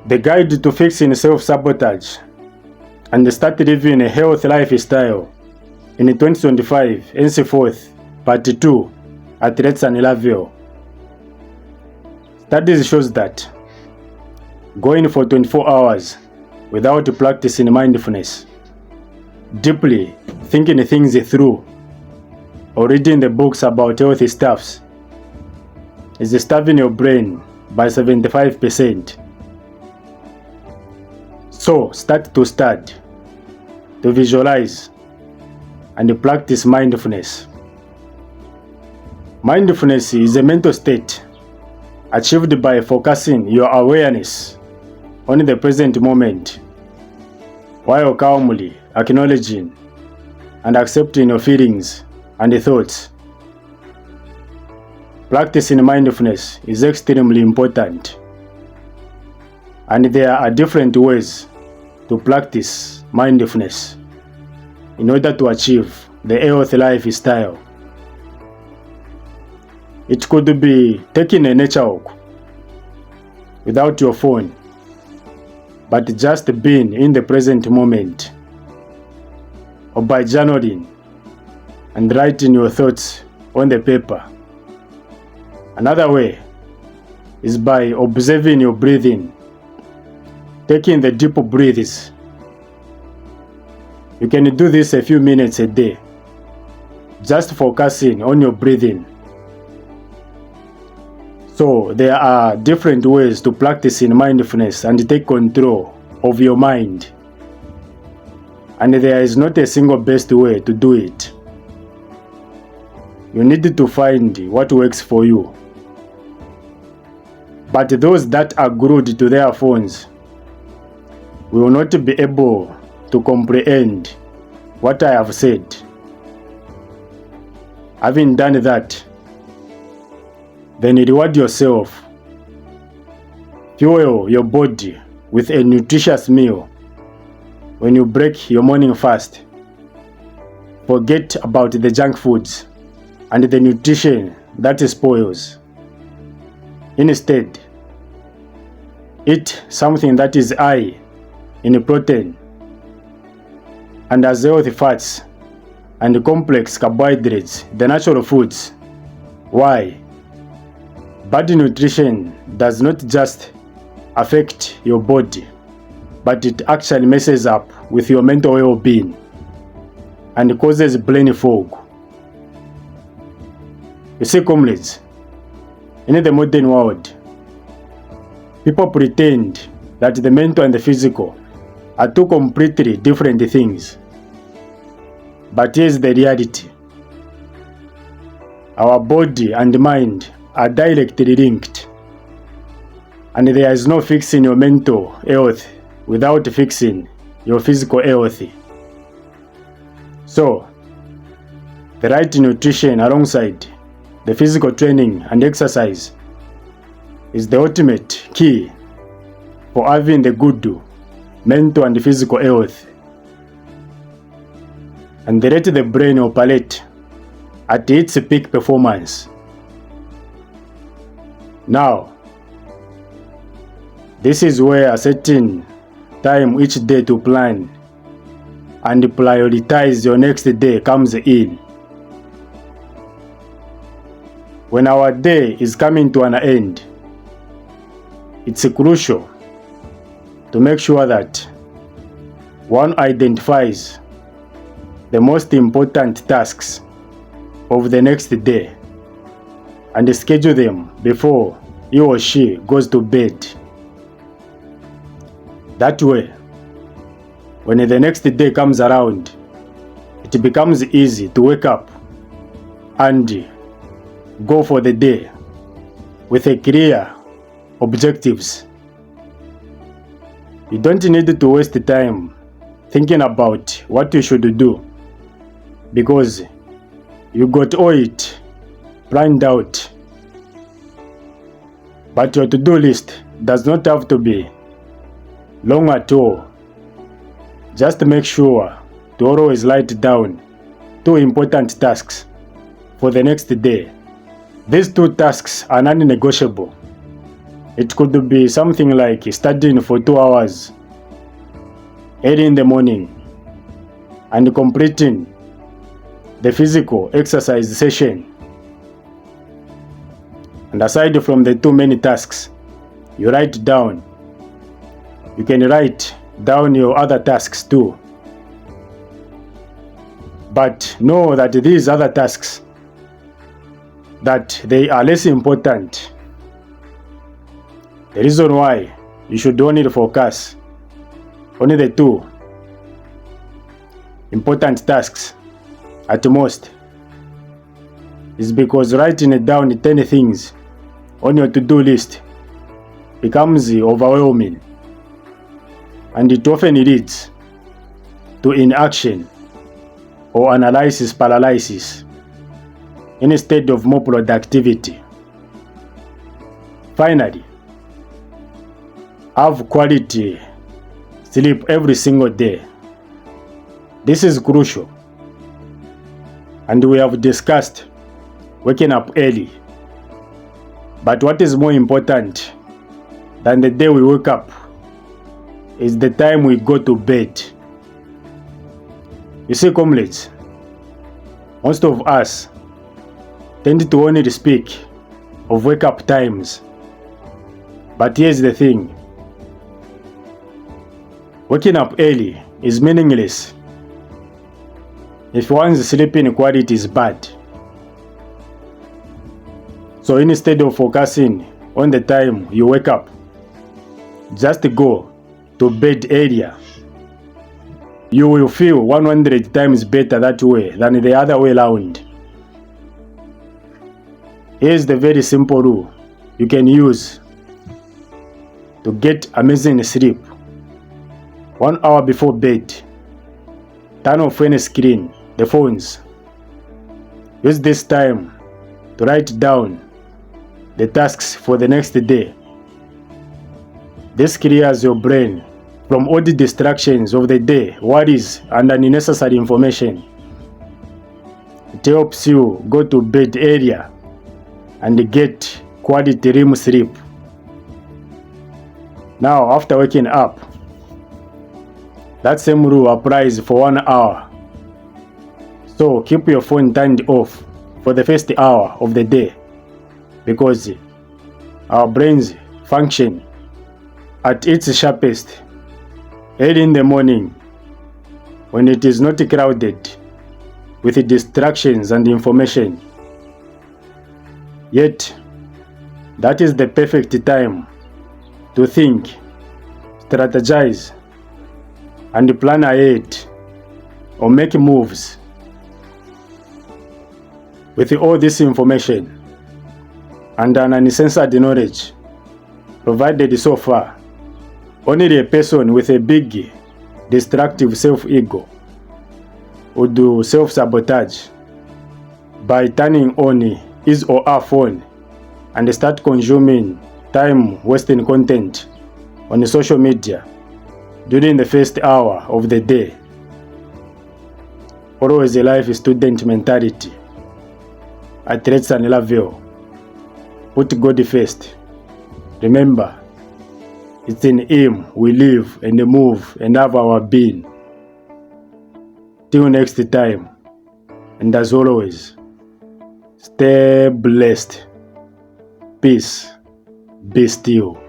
The Guide to Fixing Self-Sabotage and Start Living a Healthy Lifestyle in 2025, Henceforth, Part 2, Athletes and Level. Studies shows that going for 24 hours without practicing mindfulness, deeply thinking things through, or reading the books about healthy stuffs is starving your brain by 75%. So start to study, to visualize, and practice mindfulness. Mindfulness is a mental state achieved by focusing your awareness on the present moment while calmly acknowledging and accepting your feelings and thoughts. Practicing mindfulness is extremely important, and there are different ways to practice mindfulness in order to achieve the healthy lifestyle. It could be taking a nature walk without your phone, but just being in the present moment, or by journaling and writing your thoughts on the paper. Another way is by observing your breathing, taking the deep breaths. You can do this a few minutes a day, just focusing on your breathing. So there are different ways to practice in mindfulness and take control of your mind. And there is not a single best way to do it. You need to find what works for you. But those that are glued to their phones will not be able to comprehend what I have said. Having done that, then reward yourself. Fuel your body with a nutritious meal when you break your morning fast. Forget about the junk foods and the nutrition that spoils. Instead, eat something that is high in protein and has healthy fats and complex carbohydrates, the natural foods. Why? Bad nutrition does not just affect your body, but it actually messes up with your mental well-being and causes brain fog. You see, comrades, in the modern world, people pretend that the mental and the physical are two completely different things. But here's the reality. Our body and mind are directly linked, and there is no fixing your mental health without fixing your physical health. So, the right nutrition alongside the physical training and exercise is the ultimate key for having the good mental and physical health, and let the brain operate at its peak performance. Now, this is where setting time each day to plan and prioritize your next day comes in. When our day is coming to an end, it's crucial to make sure that one identifies the most important tasks of the next day and schedule them before he or she goes to bed. That way, when the next day comes around, it becomes easy to wake up and go for the day with a clear objectives. You don't need to waste time thinking about what you should do, because you got all it planned out. But your to-do list does not have to be long at all. Just make sure to always write down 2 important tasks for the next day. These 2 tasks are non-negotiable. It could be something like studying for 2 hours early in the morning and completing the physical exercise session. And aside from the two main tasks, you write down. You can write down your other tasks too. But know that these other tasks, that they are less important. The reason why you should only focus on the two important tasks at most is because writing down 10 things on your to-do list becomes overwhelming, and it often leads to inaction or analysis paralysis instead of more productivity. Finally, have quality sleep every single day. This is crucial, and we have discussed waking up early. But what is more important than the day we wake up is the time we go to bed. You see, comrades, most of us tend to only speak of wake up times. But here's the thing. Waking up early is meaningless if one's sleeping quality is bad. So instead of focusing on the time you wake up, just go to bed earlier. You will feel 100 times better that way than the other way around. Here's the very simple rule you can use to get amazing sleep. 1 hour before bed, turn off any screen, the phones. Use this time to write down the tasks for the next day. This clears your brain from all the distractions of the day, worries, and unnecessary information. It helps you go to bed earlier and get quality REM sleep. Now, after waking up, that same rule applies for 1 hour. So keep your phone turned off for the first hour of the day, because our brains function at its sharpest early in the morning when it is not crowded with distractions and information. Yet, that is the perfect time to think, strategize, and plan ahead or make moves. With all this information and an uncensored knowledge provided so far, only a person with a big destructive self-ego would do self-sabotage by turning on his or her phone and start consuming time-wasting content on social media during the first hour of the day. Always a life student mentality. At rates and level, put God first. Remember, it's in Him we live and move and have our being. Till next time, and as always, stay blessed. Peace. Be still.